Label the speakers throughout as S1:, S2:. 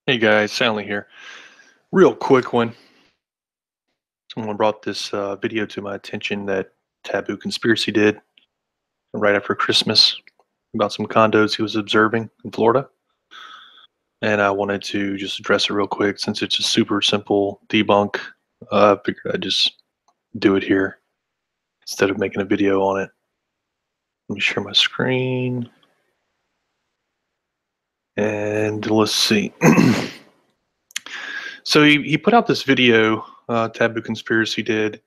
S1: Hey guys, Stanley here. Real quick one. Someone brought this video to my attention that Taboo Conspiracy did right after Christmas about some condos he was observing in Florida. And I wanted to just address it real quick since it's a super simple debunk. I figured I'd just do it here instead of making a video on it. Let me share my screen. And let's see. So he put out this video, Taboo Conspiracy did,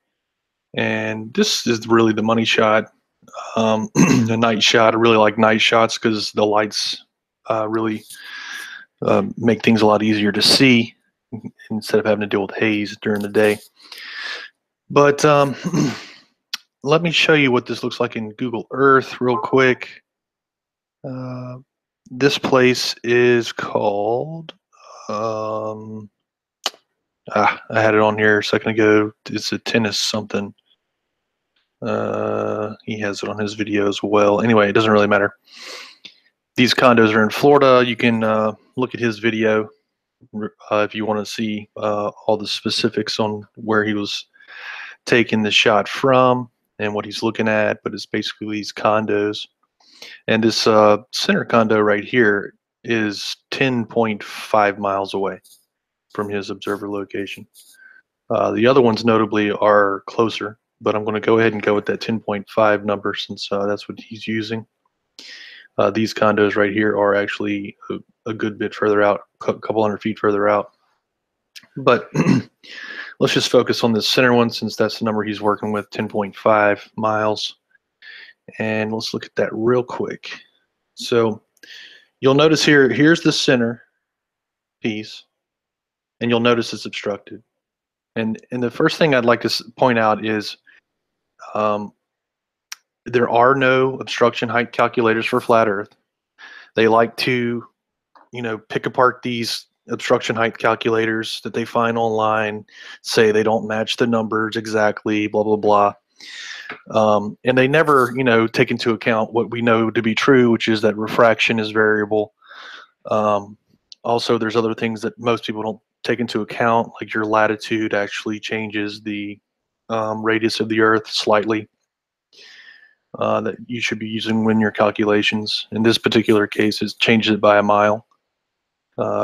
S1: and this is really the money shot. A night shot. I really like night shots because the lights really make things a lot easier to see instead of having to deal with haze during the day. But let me show you what this looks like in Google Earth real quick. This place is called, I had it on here a second ago. It's a tennis something. He has it on his video as well. Anyway, it doesn't really matter. These condos are in Florida. You can look at his video if you want to see all the specifics on where he was taking the shot from and what he's looking at, but it's basically these condos. And this center condo right here is 10.5 miles away from his observer location. The other ones notably are closer, but I'm going to go ahead and go with that 10.5 number since that's what he's using. These condos right here are actually a good bit further out, a couple hundred feet further out. But let's just focus on this center one since that's the number he's working with, 10.5 miles. And let's look at that real quick. So you'll notice here's the center piece, and you'll notice it's obstructed. And the first thing I'd like to point out is there are no obstruction height calculators for flat Earth. They like to, pick apart these obstruction height calculators that they find online, say they don't match the numbers exactly, blah, blah, blah. And they never, take into account what we know to be true, which is that refraction is variable. Also, there's other things that most people don't take into account, like your latitude actually changes the radius of the Earth slightly. That you should be using when your calculations. In this particular case, it changes it by a mile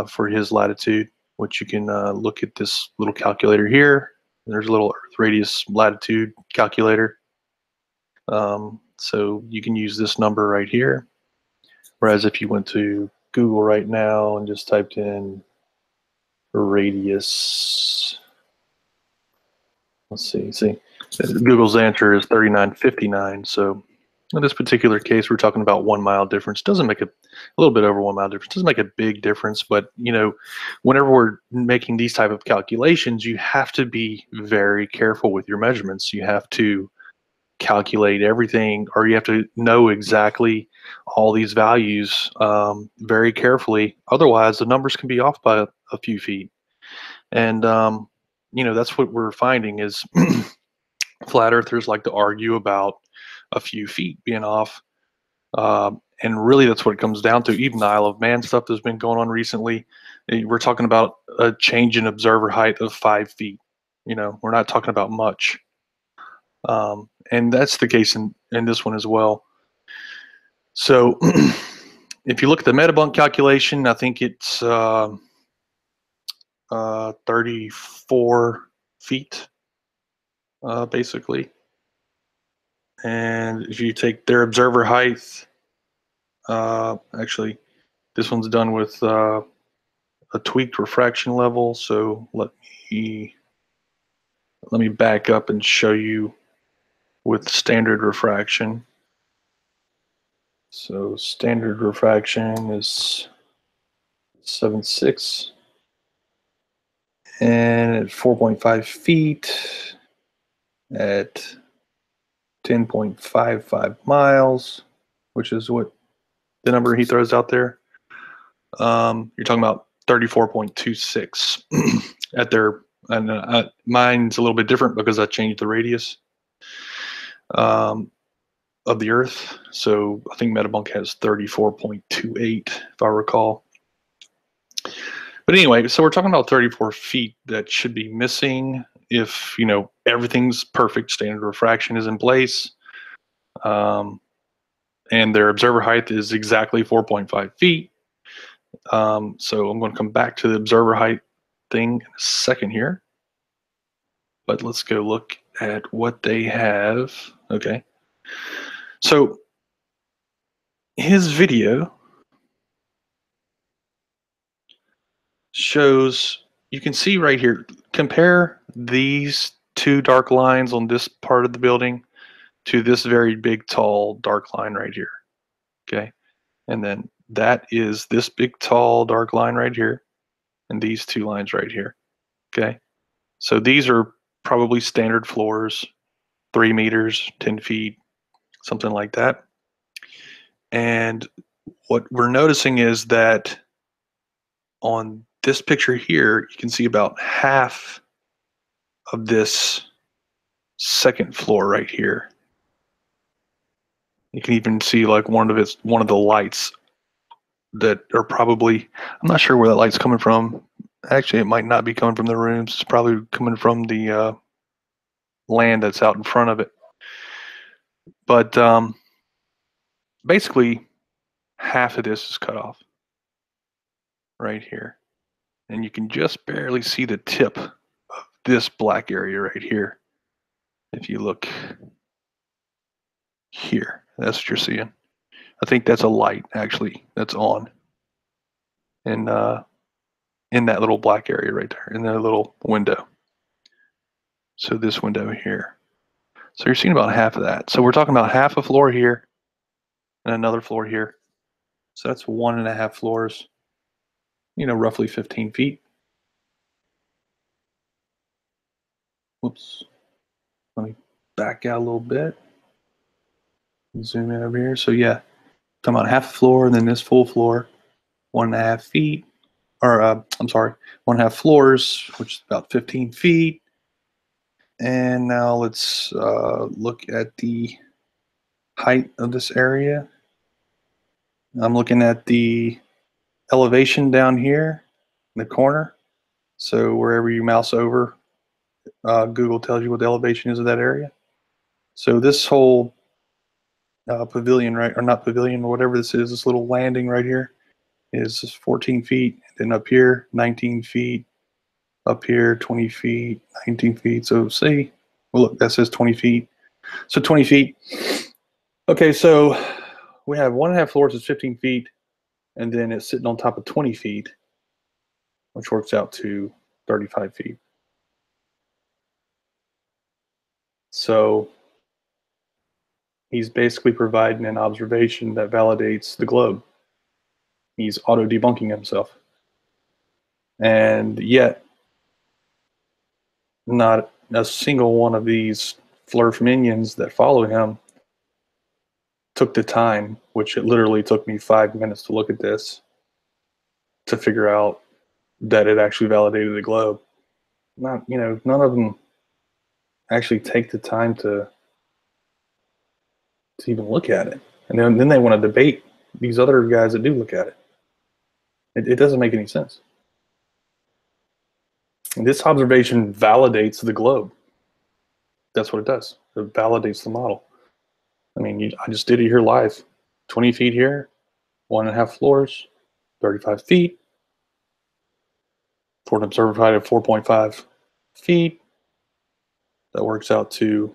S1: for his latitude, which you can look at this little calculator here. There's a little Earth radius latitude calculator. So you can use this number right here. Whereas if you went to Google right now and just typed in radius, let's see, Google's answer is 3959. So in this particular case, we're talking about 1 mile difference. Doesn't make a little bit over 1 mile difference. Doesn't make a big difference, but whenever we're making these type of calculations, you have to be very careful with your measurements. You have to calculate everything, or you have to know exactly all these values very carefully. Otherwise, the numbers can be off by a few feet. And that's what we're finding is flat earthers like to argue about a few feet being off. And really that's what it comes down to. Even the Isle of Man stuff that's been going on recently, we're talking about a change in observer height of 5 feet. We're not talking about much. And that's the case in this one as well. So if you look at the Metabunk calculation, I think it's 34 feet, basically. And if you take their observer height, actually, this one's done with a tweaked refraction level. So let me back up and show you with standard refraction. So standard refraction is 7.6, and at 4.5 feet at 10.55 miles, which is what the number he throws out there. You're talking about 34.26 at their, and mine's a little bit different because I changed the radius of the Earth. So I think Metabunk has 34.28, if I recall. But anyway, so we're talking about 34 feet that should be missing if, you know, everything's perfect, standard refraction is in place, and their observer height is exactly 4.5 feet. So I'm going to come back to the observer height thing in a second here. But let's go look at what they have. Okay. So his video shows, you can see right here, compare these two dark lines on this part of the building to this very big, tall, dark line right here. Okay. And then that is this big, tall, dark line right here, and these two lines right here. Okay. So these are probably standard floors, 3 meters, 10 feet, something like that. And what we're noticing is that on this picture here, you can see about half of this second floor right here. You can even see like one of the lights that are probably, I'm not sure where that light's coming from. Actually, it might not be coming from the rooms. It's probably coming from the land that's out in front of it. But basically, half of this is cut off right here. And you can just barely see the tip of this black area right here. If you look here, that's what you're seeing. I think that's a light, actually, that's on. And in that little black area right there, in that little window. So this window here. So you're seeing about half of that. So we're talking about half a floor here and another floor here. So that's 1.5 floors, you know, roughly 15 feet. Whoops. Let me back out a little bit. Zoom in over here. So yeah, talking about half a floor and then this full floor, 1.5 feet. Or I'm sorry, 1.5 floors, which is about 15 feet. And now let's look at the height of this area. I'm looking at the elevation down here in the corner. So wherever you mouse over, Google tells you what the elevation is of that area. So this whole pavilion, right, or not pavilion, or whatever this is, this little landing right here is 14 feet. And then up here, 19 feet. Up here, 20 feet, 19 feet. So see, well, look, that says 20 feet. So 20 feet. Okay, so we have 1.5 floors is 15 feet, and then it's sitting on top of 20 feet, which works out to 35 feet. So he's basically providing an observation that validates the globe. He's auto-debunking himself. And yet, not a single one of these Flurf minions that follow him took the time, which it literally took me 5 minutes to look at this, to figure out that it actually validated the globe. Not, you know, none of them actually take the time to even look at it. And then they want to debate these other guys that do look at it. It doesn't make any sense. And this observation validates the globe. That's what it does. It validates the model. I mean, I just did it here live. 20 feet here, 1.5 floors, 35 feet, for an observer height of 4.5 feet. That works out to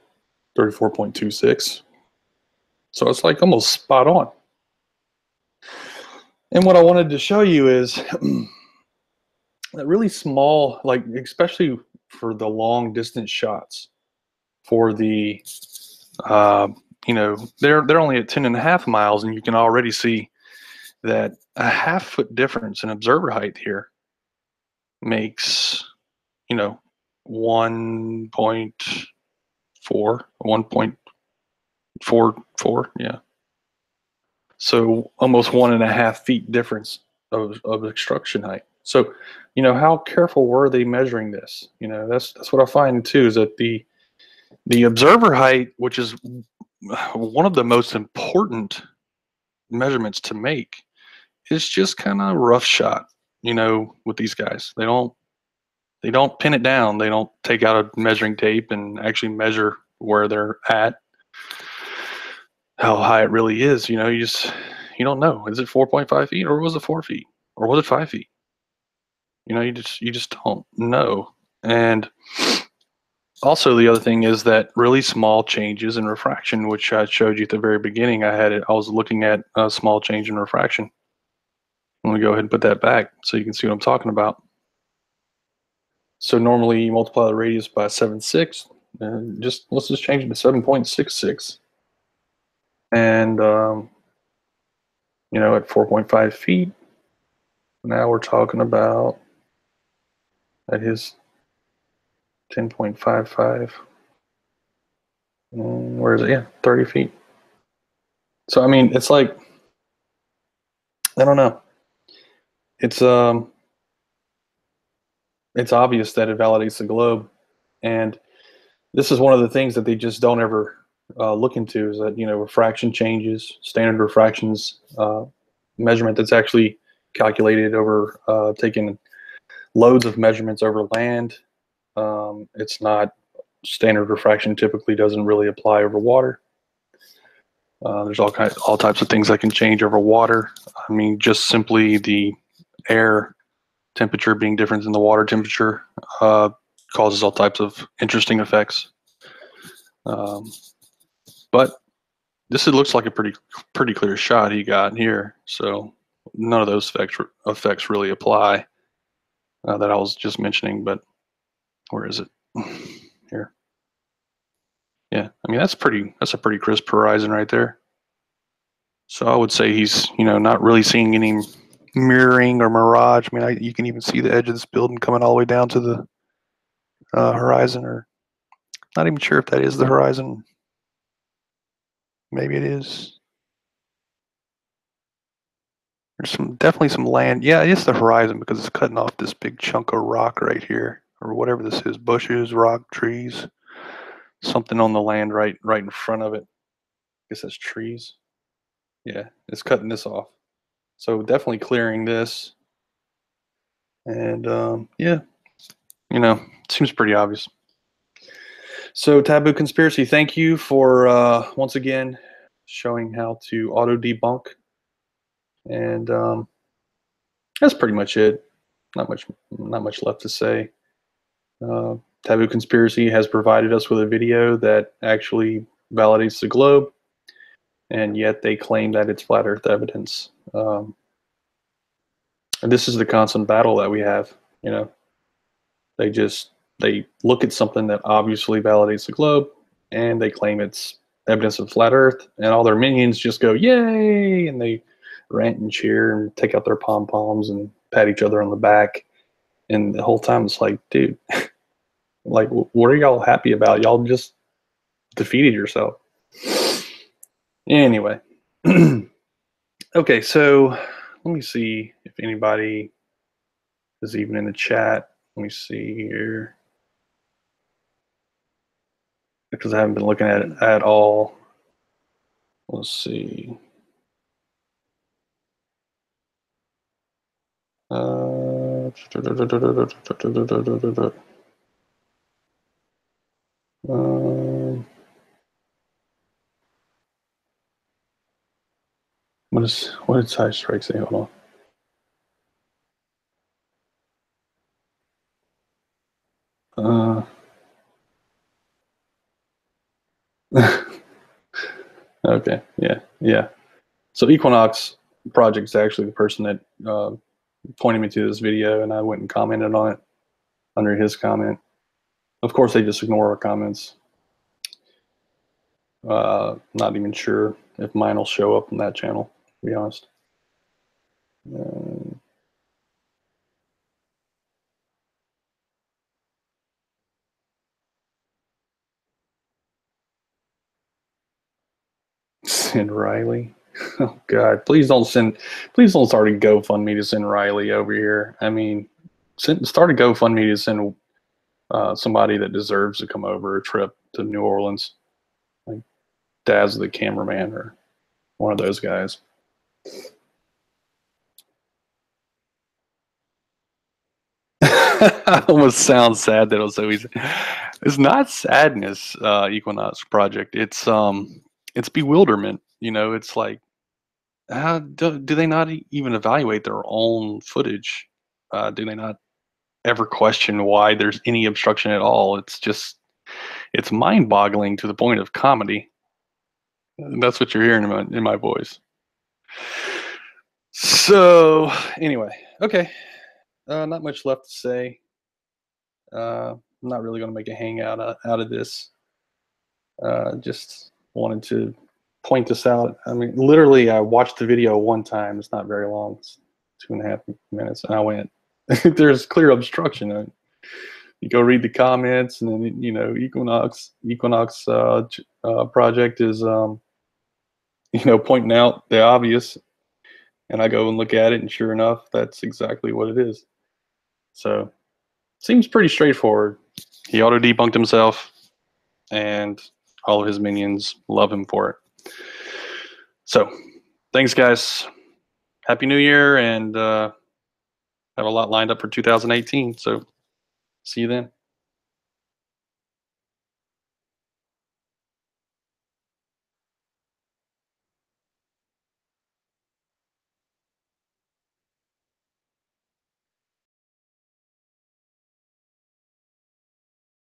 S1: 34.26. So it's like almost spot on. And what I wanted to show you is that really small, like especially for the long distance shots, for the you know, they're only at 10.5 miles, and you can already see that a 1/2 foot difference in observer height here makes, you know, 1.44, yeah. So almost 1.5 feet difference of obstruction height. So, you know, how careful were they measuring this? You know, that's what I find too, is that the observer height, which is one of the most important measurements to make, is just kind of rough shot. you know, with these guys. They don't pin it down. They don't take out a measuring tape and actually measure where they're at, how high it really is. You know, you don't know. Is it 4.5 feet, or was it 4 feet, or was it 5 feet? You know, you just don't know. And also, the other thing is that really small changes in refraction, which I showed you at the very beginning. I was looking at a small change in refraction. Let me go ahead and put that back so you can see what I'm talking about. So normally you multiply the radius by 7/6, and let's just change it to 7.66. And you know, at 4.5 feet, now we're talking about that is 10.55. Where is it? Yeah, 30 feet. So I mean, it's like, I don't know. It's obvious that it validates the globe, and this is one of the things that they just don't ever look into, is that, you know, refraction changes, standard refractions measurement that's actually calculated over taking loads of measurements over land. It's not standard refraction, typically doesn't really apply over water. There's all types of things that can change over water. I mean, just simply the air temperature being different than the water temperature causes all types of interesting effects. But this looks like a pretty clear shot he got here. So none of those effects really apply that I was just mentioning. But where is it? Here. Yeah, I mean, that's a pretty crisp horizon right there. So I would say he's, you know, not really seeing any mirroring or mirage. I mean, you can even see the edge of this building coming all the way down to the horizon, or not even sure if that is the horizon. Maybe it is. There's definitely some land. Yeah, it is the horizon because it's cutting off this big chunk of rock right here, or whatever this is, bushes, rock, trees, something on the land right in front of it. I guess that's trees. Yeah, it's cutting this off. So definitely clearing this. And yeah, you know, seems pretty obvious. So Taboo Conspiracy, thank you for once again showing how to auto debunk. And that's pretty much it. Not much left to say. Taboo Conspiracy has provided us with a video that actually validates the globe, and yet they claim that it's flat Earth evidence. And this is the constant battle that we have. You know, they look at something that obviously validates the globe, and they claim it's evidence of flat Earth, and all their minions just go yay, and they rant and cheer and take out their pom poms and pat each other on the back. And the whole time it's like, dude, like, what are y'all happy about? Y'all just defeated yourself. Anyway, okay, so let me see if anybody is even in the chat. Let me see here, because I haven't been looking at it at all. Let's see. What did Side Strike say? Hold on. Okay, yeah. So Equinox Project is actually the person that pointed me to this video, and I went and commented on it under his comment. Of course, they just ignore our comments. Not even sure if mine will show up on that channel, to be honest. Send Riley. Oh God, please don't start a GoFundMe to send Riley over here. I mean, start a GoFundMe to send somebody that deserves to come over a trip to New Orleans, like Daz the cameraman or one of those guys.
S2: Almost sounds sad that it was so easy. It's not sadness, Equinox Project. It's bewilderment. You know, it's like, how do they not even evaluate their own footage? Do they not ever question why there's any obstruction at all? It's mind-boggling to the point of comedy. And that's what you're hearing in my voice. So anyway, okay, not much left to say. I'm not really going to make a hangout out of this. Just wanted to point this out. I mean, literally, I watched the video one time. It's not very long. It's 2.5 minutes, and I went, "There's clear obstruction." You go read the comments, and then Equinox project is pointing out the obvious, and I go and look at it, and sure enough, that's exactly what it is. So, seems pretty straightforward. He auto-debunked himself, and all of his minions love him for it. So, thanks, guys. Happy New Year, and have a lot lined up for 2018. So, see you then.